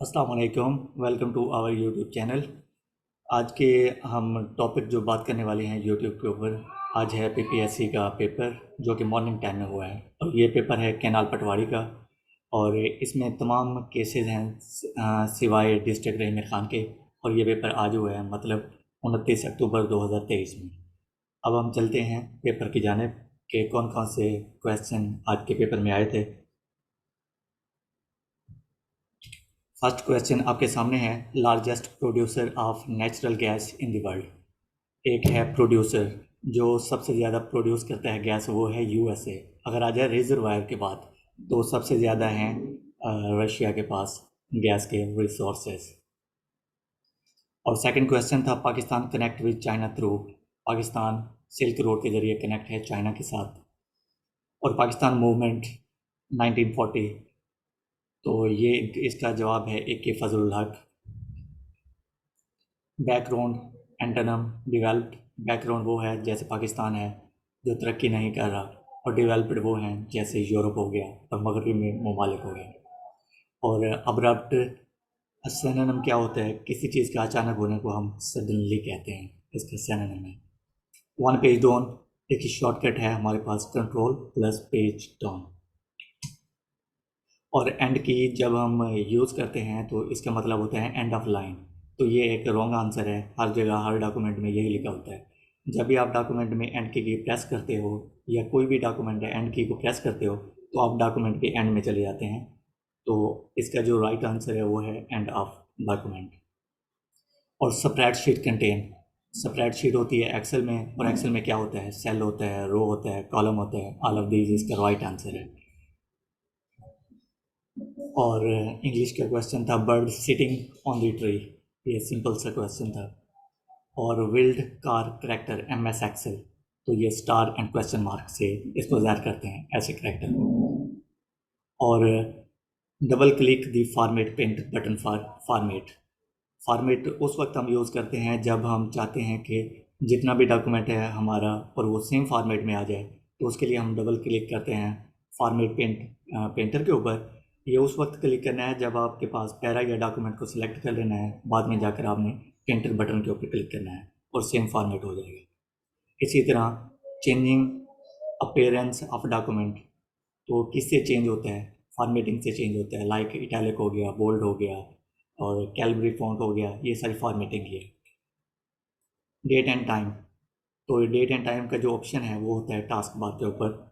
अस्सलाम वालेकुम। Welcome to our YouTube channel. आज के हम टॉपिक जो बात करने वाले हैं यूट्यूब के ऊपर, आज है पीपीएससी का पेपर जो कि मॉर्निंग टाइम में हुआ है। और ये पेपर है केनाल पटवारी का और इसमें तमाम केसेस हैं सिवाय डिस्ट्रिक्ट रहीम खान के। और ये पेपर आज हुआ है, मतलब 29 अक्टूबर 2023 में। अब हम चलते हैं पेपर की जानिब कि कौन कौन से क्वेश्चन आज के पेपर में आए थे। फर्स्ट क्वेश्चन आपके सामने है, largest producer of natural gas in the world. एक है प्रोड्यूसर जो सबसे ज़्यादा प्रोड्यूस करता है गैस, वो है यूएसए। अगर आ जाए रिजर्वायर के बाद तो सबसे ज़्यादा हैं रशिया के पास गैस के रिसोर्सेज। और सेकंड क्वेश्चन था, Pakistan connect with China through. Pakistan silk road के ज़रिए कनेक्ट है चाइना के साथ। और पाकिस्तान मूवमेंट 1940, तो ये इसका जवाब है ए के फजलुल हक। Background antonym developed. बैकग्राउंड वो है जैसे पाकिस्तान है जो तरक्की नहीं कर रहा, और डेवलप्ड वो हैं जैसे यूरोप हो गया और मगरबी में ममालिक हो गए। और अब्रप्ट सिनोनिम क्या होता है, किसी चीज़ का अचानक होने को हम सडनली कहते हैं, इसका सिनोनिम है। वन पेज डाउन एक शॉर्टकट है हमारे पास, कंट्रोल प्लस पेज डाउन। और एंड की जब हम यूज़ करते हैं तो इसका मतलब होता है एंड ऑफ लाइन। तो ये एक रॉन्ग आंसर है, हर जगह हर डॉक्यूमेंट में यही लिखा होता है। जब भी आप डॉक्यूमेंट में एंड की प्रेस करते हो, या कोई भी डॉक्यूमेंट है एंड की को प्रेस करते हो, तो आप डॉक्यूमेंट के एंड में चले जाते हैं। तो इसका जो राइट आंसर है वो है एंड ऑफ डॉक्यूमेंट। और स्प्रेडशीट कंटेन, स्प्रेडशीट होती है एक्सेल में, और एक्सेल में क्या होता है, सेल होता है, रो होता है, कॉलम होता है, ऑल ऑफ दीज इसका राइट आंसर है। और इंग्लिश का क्वेश्चन था, bird sitting on the tree. ये सिंपल सा क्वेश्चन था। और विल्ड कार करेक्टर एम एस एक्सेल, तो ये स्टार एंड क्वेश्चन मार्क से इसको ज़ाहिर करते हैं ऐसे करेक्टर को। और double click the format paint button for format. Format उस वक्त हम यूज़ करते हैं जब हम चाहते हैं कि जितना भी डॉक्यूमेंट है हमारा और वो सेम फॉर्मेट में आ जाए, तो उसके लिए हम डबल क्लिक करते हैं फॉर्मेट पेंटर के ऊपर। ये उस वक्त क्लिक करना है जब आपके पास पैरा या डॉक्यूमेंट को सिलेक्ट कर लेना है, बाद में जाकर आपने पेंटर बटन के ऊपर क्लिक करना है और सेम फॉर्मेट हो जाएगा। इसी तरह चेंजिंग अपेयरेंस ऑफ डॉक्यूमेंट, तो किससे चेंज होता है, फॉर्मेटिंग से चेंज होता है। लाइक इटैलिक हो गया, बोल्ड हो गया और कैलबरी फॉन्ट हो गया, ये सारी फॉर्मेटिंग ही है। डेट एंड टाइम, तो डेट एंड टाइम का जो ऑप्शन है वो होता है टास्क बार के ऊपर।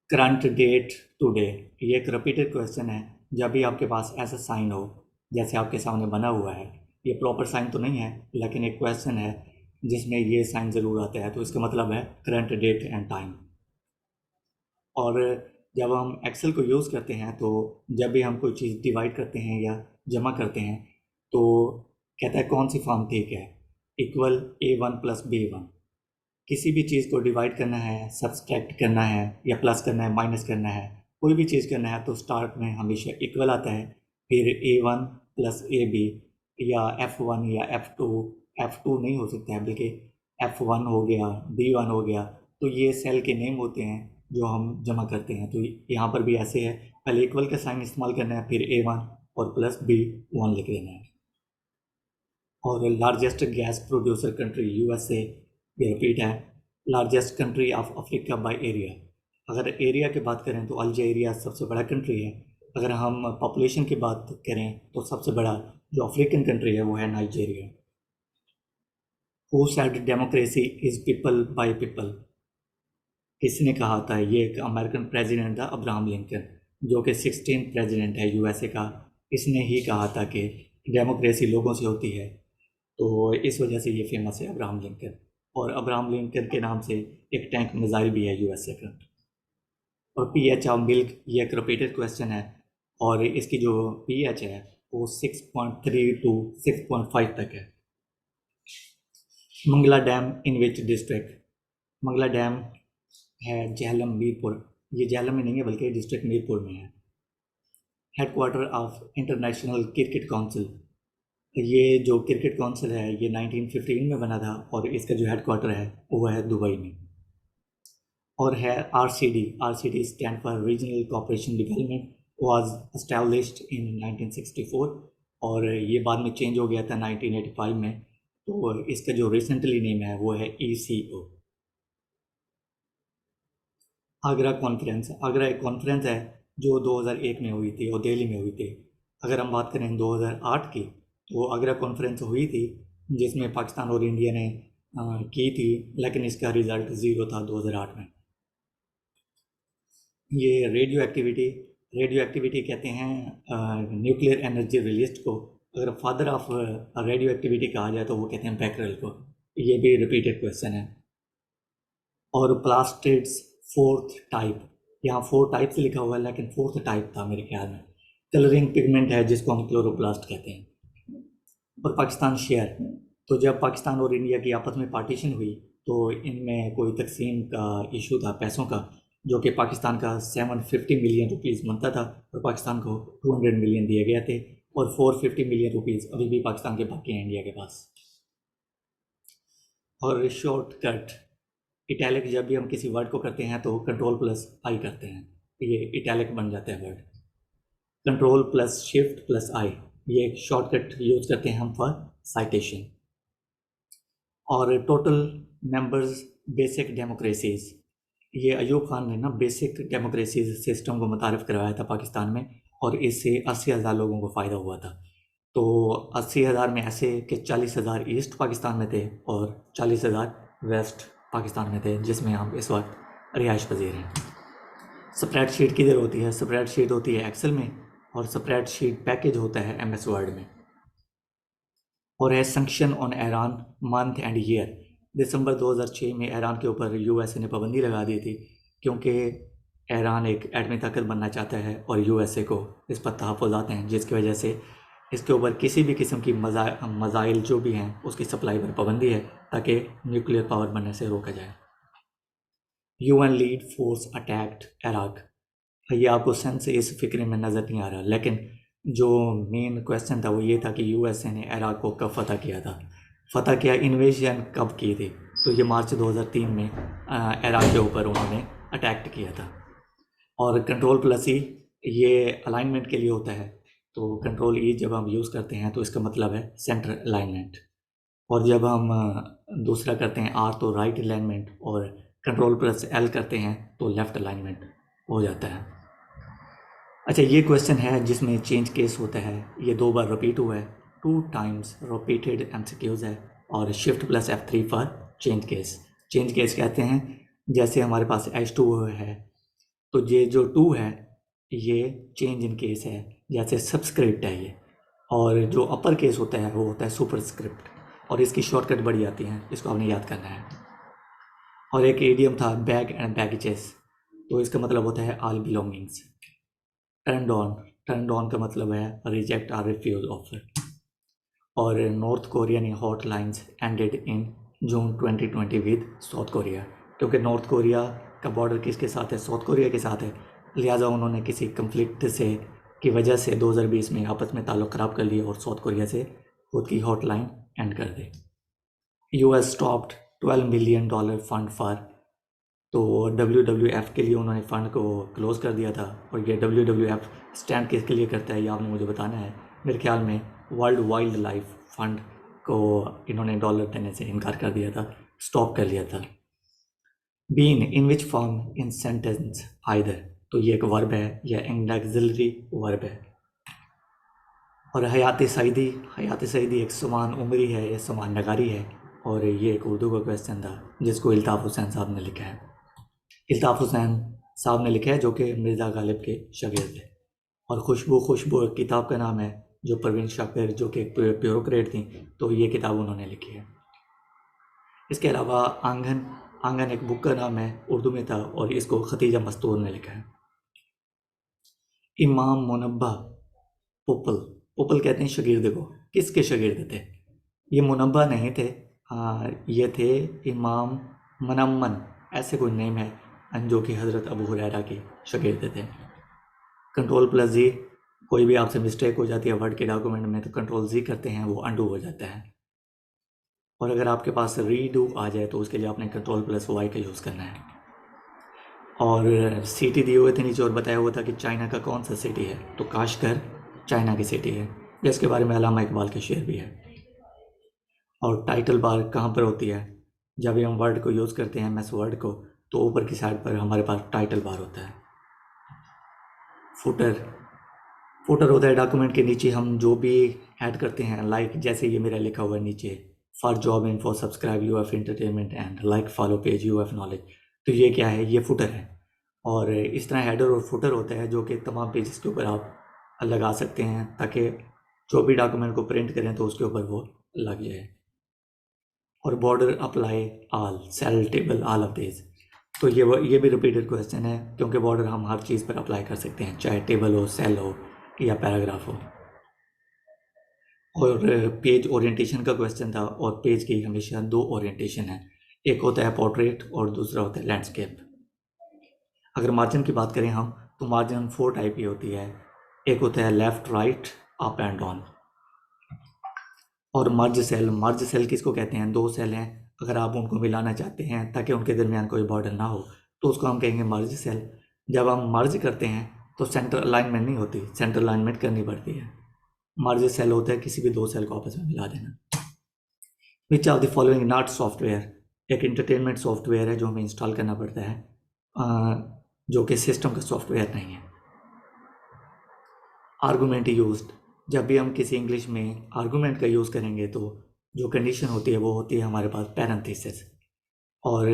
करंट डेट टुडे, ये एक रिपीटेड क्वेश्चन है। जब भी आपके पास ऐसा साइन हो जैसे आपके सामने बना हुआ है, ये प्रॉपर साइन तो नहीं है लेकिन एक क्वेश्चन है जिसमें ये साइन ज़रूर आता है, तो इसका मतलब है करंट डेट एंड टाइम। और जब हम एक्सेल को यूज़ करते हैं तो जब भी हम कोई चीज़ डिवाइड करते हैं या जमा करते हैं, तो कहता है कौन सी फॉर्म ठीक है, इक्वल A1 + B1। किसी भी चीज़ को डिवाइड करना है, सब्सट्रैक्ट करना है या प्लस करना है, माइनस करना है, कोई भी चीज़ करना है, तो स्टार्ट में हमेशा इक्वल आता है, फिर A1 + AB, या F1 या F2 नहीं हो सकता है बल्कि F1 हो गया, B1 हो गया। तो ये सेल के नेम होते हैं जो हम जमा करते हैं। तो यहाँ पर भी ऐसे है, पहले इक्वल का साइन इस्तेमाल करना है, फिर A1 और प्लस B1 लिख देना है। और largest gas producer country USA, ये रिपीट है, largest country of Africa by area. अगर एरिया की बात करें तो अल्जीरिया सबसे बड़ा कंट्री है। अगर हम पॉपुलेशन की बात करें तो सबसे बड़ा जो अफ्रीकन कंट्री है वो है Nigeria. Who said democracy is people by people, किसने कहा था, ये एक अमेरिकन प्रेसिडेंट था अब्राहम लिंकन, जो कि 16 प्रेसिडेंट है यूएसए का। इसने ही कहा था कि डेमोक्रेसी लोगों से होती है, तो इस वजह से ये फेमस है अब्राहम लिंकन। और अब्राहम लिंकन के नाम से एक टैंक मिसाइल भी है यूएसए का। और पीएच ऑफ मिल्क, ये एक रिपीटेड क्वेश्चन है, और इसकी जो पीएच है वो 6.3 टू 6.5 तक है। Mangla dam in which district, Mangla dam है झेलम मीरपुर, ये झेलम में नहीं है बल्कि डिस्ट्रिक्ट मीरपुर में है। Headquarter of international cricket council, ये जो क्रिकेट काउंसिल है ये 1915 में बना था, और इसका जो हेडक्वार्टर है वो है दुबई में। और है RCD, RCD stand for regional cooperation development, was established in 1964 और ये बाद में चेंज हो गया था 1985 में। तो इसका जो रिसेंटली नेम है वो है ECO। आगरा कॉन्फ्रेंस, आगरा एक कॉन्फ्रेंस है जो 2001 में हुई थी और दिल्ली में हुई थी। अगर हम बात करें 2008 की, तो आगरा कॉन्फ्रेंस हुई थी जिसमें पाकिस्तान और इंडिया ने की थी, लेकिन इसका रिज़ल्ट ज़ीरो था 2008 में। ये रेडियो एक्टिविटी कहते हैं न्यूक्लियर एनर्जी रिलीज को। अगर फादर ऑफ रेडियो एक्टिविटी कहा जाए तो वो कहते हैं बैकरेल को। ये भी रिपीटेड क्वेश्चन है। और प्लास्टिड्स फोर्थ टाइप, यहाँ 4 टाइप्स लिखा हुआ है लेकिन फोर्थ टाइप था मेरे ख्याल में। कलरिंग पिगमेंट है जिसको हम क्लोरोप्लास्ट कहते हैं। और पाकिस्तान शेयर, तो जब पाकिस्तान और इंडिया की आपस में पार्टीशन हुई तो इनमें कोई तकसीम का इशू था पैसों का, जो कि पाकिस्तान का 750 मिलियन रुपीज़ बनता था और पाकिस्तान को 200 मिलियन दिए गए थे, और 450 मिलियन रुपीज़ अभी भी पाकिस्तान के बाकी हैं इंडिया के पास। और शॉर्टकट इटैलिक, जब भी हम किसी वर्ड को करते हैं तो Ctrl+I करते हैं, ये इटैलिक बन जाता है वर्ड। Ctrl+Shift+I, ये एक शॉर्टकट यूज करते हैं हम फॉर साइटेशन। और टोटल मेंबर्स बेसिक डेमोक्रेसीज, ये अयूब खान ने ना बेसिक डेमोक्रेसीज सिस्टम को मुतारिफ करवाया था पाकिस्तान में, और इससे 80,000 लोगों को फ़ायदा हुआ था। तो 80,000 में ऐसे कि 40,000 ईस्ट पाकिस्तान में थे और 40,000 वेस्ट पाकिस्तान में थे, जिसमें हम इस वक्त रिहाइश पजीर हैं। स्प्रेडशीट किधर होती है? स्प्रेडशीट होती है एक्सेल में, और स्प्रेडशीट पैकेज होता है MS वर्ड में। और है sanction on Iran month and year. दिसंबर 2006 में ईरान के ऊपर USA ने पाबंदी लगा दी थी, क्योंकि ईरान एक एटमी ताकत बनना चाहता है और USA को इस पर तहफ़्फ़ुज़ात हैं, जिसकी वजह से इसके ऊपर किसी भी किस्म की मज़ाइल जो भी हैं उसकी सप्लाई पर पाबंदी है, ताकि न्यूक्लियर पावर बनने से रोका जाए। UN lead force attacked Iraq. ये आपको सेंस इस फिक्र में नज़र नहीं आ रहा, लेकिन जो मेन क्वेश्चन था वो ये था कि USA ने इराक को कब फतह किया था। फतह किया, इन्वेजन कब की थी? तो ये मार्च 2003 में इराक के ऊपर उन्होंने अटैक किया था। और Ctrl+E ये अलाइनमेंट के लिए होता है, तो Ctrl+E जब हम यूज़ करते हैं तो इसका मतलब है सेंटर अलाइनमेंट, और जब हम दूसरा करते हैं R तो राइट अलाइनमेंट, और Ctrl+L करते हैं तो लेफ़्ट अलाइनमेंट हो जाता है। अच्छा, ये क्वेश्चन है जिसमें चेंज केस होता है, ये 2 बार रिपीट हुआ है, 2 टाइम्स रिपीटेड MCQs है, और Shift+F3 for change case. Change case कहते हैं जैसे हमारे पास H2O है, तो ये जो 2 है ये चेंज इन केस है, जैसे सबस्क्रिप्ट है ये, और जो अपर केस होता है वो होता है सुपरस्क्रिप्ट, और इसकी शॉर्टकट बड़ी आती है, इसको आपने याद करना है। और एक इडियम था बैग एंड बैगेजेस, तो इसका मतलब होता है ऑल बिलोंगिंग्स। टर्न ऑन का मतलब है रिजेक्ट और रिफ्यूज ऑफर। और North Korean hotlines ended in June 2020 with South Korea, क्योंकि नॉर्थ कोरिया का बॉर्डर किसके साथ है? साउथ कोरिया के साथ है, लिहाजा उन्होंने किसी कंफ्लिक्ट से की वजह से 2020 में आपस में ताल्लुक़ ख़राब कर लिए और साउथ कोरिया से खुद की हॉटलाइन एंड कर दी। US stopped $12 million fund for, तो WWF के लिए उन्होंने फ़ंड को क्लोज़ कर दिया था। और ये WWF स्टैंड किसके लिए करता है ये आपने मुझे बताना है। मेरे ख्याल में वर्ल्ड वाइल्ड लाइफ फंड को इन्होंने डॉलर देने से इनकार कर दिया था, स्टॉप कर लिया था। Been in which form in sentence either, तो ये एक वर्ब है या एन ऑक्सिलरी वर्ब है। और हयात सईदी एक समान उमरी है या समान नगारी है, और ये एक उर्दू का क्वेश्चन था जिसको इल्ताफ़ हुसैन साहब ने लिखा है। इल्ताफ़ हुसैन साहब ने लिखा है जो कि मिर्ज़ा गालिब के शागिर्द थे। और खुशबू एक किताब का नाम है जो परवीन शाकिर जो कि ब्यूरोक्रेट थी, तो ये किताब उन्होंने लिखी है। इसके अलावा आंगन एक बुक का नाम है, उर्दू में था, और इसको खतीजा मस्तूर ने लिखा है। इमाम मुनब्बा पोपल कहते हैं शागिर्द को। किसके शागिर्द थे? ये मुनब्बा नहीं थे, ये थे इमाम मनम्मन, ऐसे कोई नेम है, जो कि हज़रत अबू हुरैरा के शागिर्द थे। Ctrl+Z, कोई भी आपसे मिस्टेक हो जाती है वर्ड के डॉक्यूमेंट में तो Ctrl+Z करते हैं, वो अंडू हो जाता है। और अगर आपके पास रीडू आ जाए तो उसके लिए आपने Ctrl+Y का यूज़ करना है। और सिटी दिए हुए थे नीचे और बताया हुआ था कि चाइना का कौन सा सिटी है, तो काशगर चाइना की सिटी है, जिसके बारे में अल्लामा इकबाल के शेर भी है। और टाइटल बार कहाँ पर होती है? जब भी हम वर्ड को यूज़ करते हैं MS वर्ड को, तो ऊपर की साइड पर हमारे पास टाइटल बार होता है। फुटर फुटर होता है डॉक्यूमेंट के नीचे हम जो भी ऐड करते हैं, लाइक जैसे ये मेरा लिखा हुआ है नीचे, for job info subscribe UF entertainment and like follow page UF knowledge. तो ये क्या है? ये फुटर है। और इस तरह हेडर और फुटर होता है जो कि तमाम पेजेस के ऊपर आप लगा सकते हैं, ताकि जो भी डॉक्यूमेंट को प्रिंट करें तो उसके ऊपर वो लग जाए। और border apply all cell table all of this. तो ये भी रिपीटेड क्वेश्चन है, क्योंकि बॉर्डर हम हर चीज़ पर अप्लाई कर सकते हैं, चाहे टेबल हो, सेल हो या पैराग्राफ हो। और पेज ओरिएंटेशन का क्वेश्चन था, और पेज की हमेशा दो ओरिएंटेशन है, एक होता है पोर्ट्रेट और दूसरा होता है लैंडस्केप। अगर मार्जिन की बात करें हम, तो मार्जिन 4 टाइप की होती है। एक होता है left, right, up and down. और मर्ज सेल किसको कहते हैं? दो सेल हैं, अगर आप उनको मिलाना चाहते हैं ताकि उनके दरमियान कोई बॉर्डर ना हो, तो उसको हम कहेंगे मर्ज सेल। जब हम मर्ज करते हैं तो सेंटर अलाइनमेंट नहीं होती, सेंटर अलाइनमेंट करनी पड़ती है। मर्ज सेल होता है किसी भी दो सेल को आपस में मिला देना। Which of the following not software? एक इंटरटेनमेंट सॉफ्टवेयर है जो हमें इंस्टॉल करना पड़ता है, जो कि सिस्टम का सॉफ्टवेयर नहीं है। आर्गूमेंट यूज्ड, जब भी हम किसी इंग्लिश में आर्गूमेंट का यूज़ करेंगे तो जो कंडीशन होती है वो होती है हमारे पास पैरेंथेसिस। और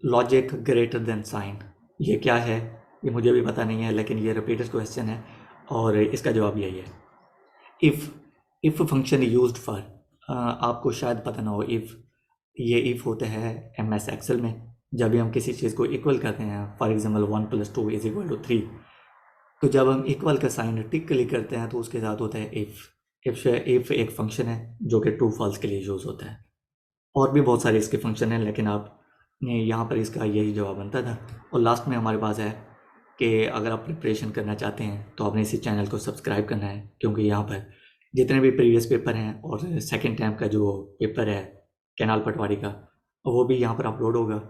लॉजिक ग्रेटर देन साइन, ये क्या है? ये मुझे भी पता नहीं है, लेकिन ये रिपीटेड क्वेश्चन है और इसका जवाब यही है। इफ़ फंक्शन यूज्ड फॉर, आपको शायद पता ना हो, ये इफ़ होता है MS एक्सेल में। जब भी हम किसी चीज़ को इक्वल करते हैं, फॉर एग्जांपल 1 + 2 = 3, तो जब हम इक्वल का साइन टिक क्लिक करते हैं तो उसके साथ होता है इफ़ एक फंक्शन है जो कि ट्रू फॉल्स के लिए यूज़ होता है। और भी बहुत सारे इसके फंक्शन हैं, लेकिन आपने यहाँ पर इसका यही जवाब बनता था। और लास्ट में हमारे पास है कि अगर आप प्रिपरेशन करना चाहते हैं तो आपने इसी चैनल को सब्सक्राइब करना है, क्योंकि यहाँ पर जितने भी प्रीवियस पेपर हैं और सेकेंड टाइम का जो पेपर है कैनाल पटवारी का, वो भी यहाँ पर अपलोड होगा।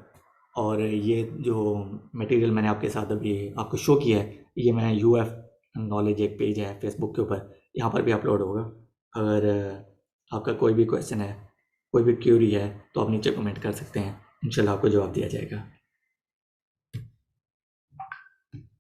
और ये जो मटेरियल मैंने आपके साथ अभी आपको शो किया है, ये मैं UF नॉलेज एक पेज है फेसबुक के ऊपर, यहाँ पर भी अपलोड होगा। अगर आपका कोई भी क्वेश्चन है, कोई भी क्यूरी है, तो आप नीचे कमेंट कर सकते हैं, इंशाल्लाह आपको जवाब दिया जाएगा।